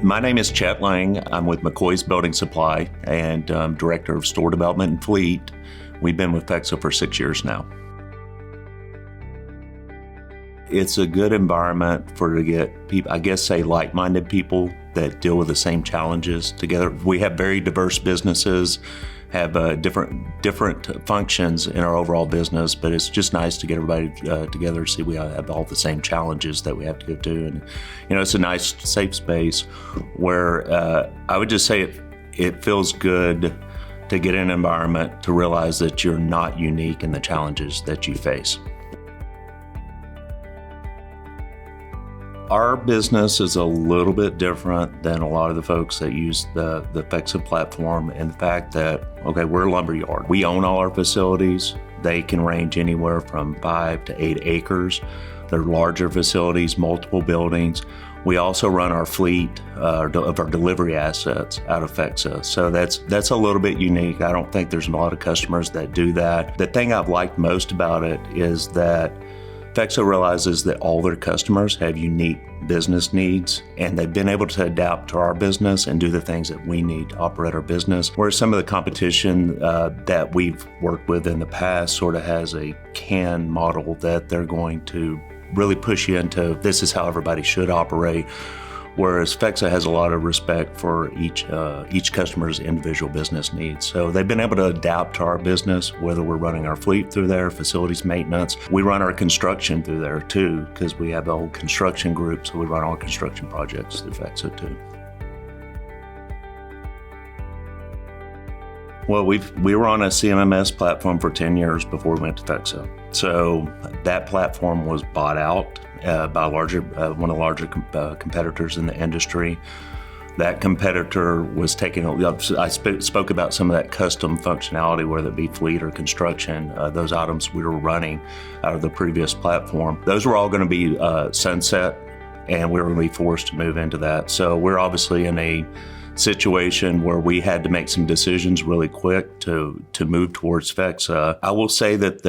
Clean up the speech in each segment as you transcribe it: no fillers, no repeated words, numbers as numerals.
My name is Chet Lange. I'm with McCoy's Building Supply and Director of Store Development and Fleet. We've been with Fexa for 6 years now. It's a good environment to get people, I guess say like-minded people that deal with the same challenges together. We have very diverse businesses, have different functions in our overall business, but it's just nice to get everybody together, see we have all the same challenges that we have to go to. And it's a nice, safe space where I would just say it feels good to get in an environment to realize that you're not unique in the challenges that you face. Our business is a little bit different than a lot of the folks that use the Fexa platform in the fact that, okay, we're a lumber yard. We own all our facilities. They can range anywhere from 5 to 8 acres. They're larger facilities, multiple buildings. We also run our fleet of our delivery assets out of Fexa. So that's a little bit unique. I don't think there's a lot of customers that do that. The thing I've liked most about it is that Fexa realizes that all their customers have unique business needs, and they've been able to adapt to our business and do the things that we need to operate our business. Whereas some of the competition that we've worked with in the past sort of has a can model that they're going to really push you into, this is how everybody should operate. Whereas Fexa has a lot of respect for each customer's individual business needs. So they've been able to adapt to our business, whether we're running our fleet through there, facilities maintenance. We run our construction through there too, because we have the whole construction group, so we run all construction projects through Fexa too. Well, we were on a CMMS platform for 10 years before we went to Fexa. So that platform was bought out by one of the larger competitors in the industry. That competitor was taking, I spoke about some of that custom functionality, whether it be fleet or construction, those items we were running out of the previous platform. Those were all going to be sunset, and we were going to be forced to move into that. So we're obviously in a situation where we had to make some decisions really quick to move towards Fexa. I will say that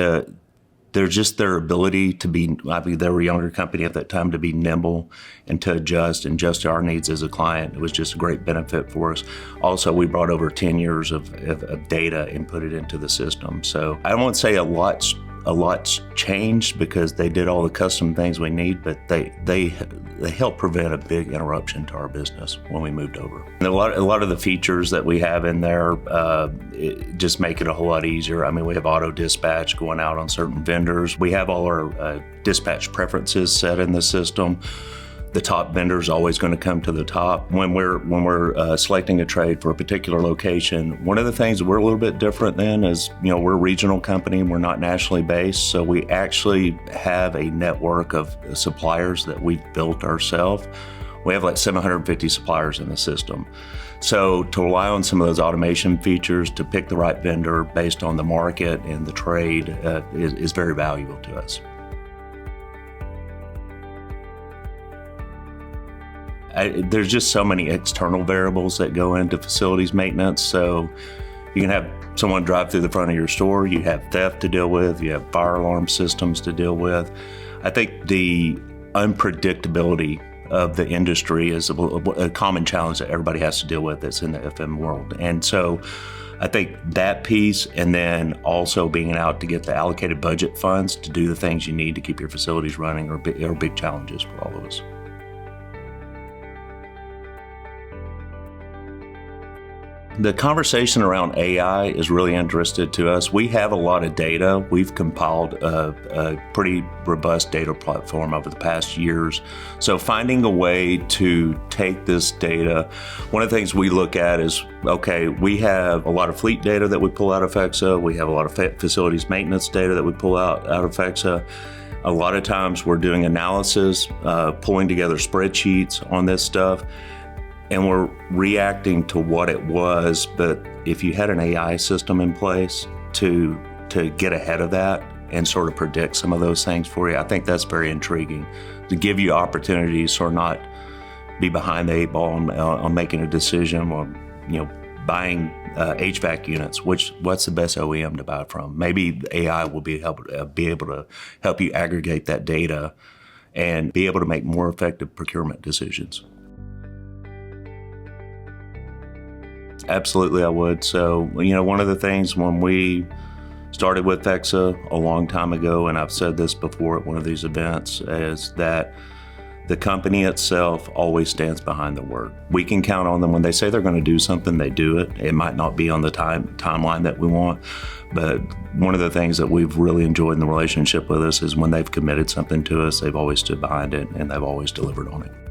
their ability to be, they were a younger company at that time, to be nimble and to adjust to our needs as a client. It was just a great benefit for us. Also, we brought over 10 years of data and put it into the system. So I won't say a lot's changed because they did all the custom things we need, but they helped prevent a big interruption to our business when we moved over. And a lot of the features that we have in there just make it a whole lot easier. I mean, we have auto dispatch going out on certain vendors. We have all our dispatch preferences set in the system. The top vendor is always going to come to the top. When we're selecting a trade for a particular location, one of the things that we're a little bit different than is, we're a regional company and we're not nationally based, so we actually have a network of suppliers that we've built ourselves. We have like 750 suppliers in the system. So to rely on some of those automation features to pick the right vendor based on the market and the trade is very valuable to us. There's just so many external variables that go into facilities maintenance. So you can have someone drive through the front of your store, you have theft to deal with, you have fire alarm systems to deal with. I think the unpredictability of the industry is a common challenge that everybody has to deal with that's in the FM world. And so I think that piece, and then also being out to get the allocated budget funds to do the things you need to keep your facilities running are big challenges for all of us. The conversation around AI is really interesting to us. We have a lot of data. We've compiled a pretty robust data platform over the past years. So finding a way to take this data, one of the things we look at is, okay, we have a lot of fleet data that we pull out of Fexa. We have a lot of facilities maintenance data that we pull out of Fexa. A lot of times we're doing analysis, pulling together spreadsheets on this stuff. And we're reacting to what it was, but if you had an AI system in place to get ahead of that and sort of predict some of those things for you, I think that's very intriguing, to give you opportunities or not be behind the eight ball on making a decision on, buying HVAC units. What's the best OEM to buy from? Maybe AI will be able to help you aggregate that data and be able to make more effective procurement decisions. Absolutely, I would. So, one of the things when we started with Fexa a long time ago, and I've said this before at one of these events, is that the company itself always stands behind the work. We can count on them. When they say they're going to do something, they do it. It might not be on the timeline that we want, but one of the things that we've really enjoyed in the relationship with us is when they've committed something to us, they've always stood behind it and they've always delivered on it.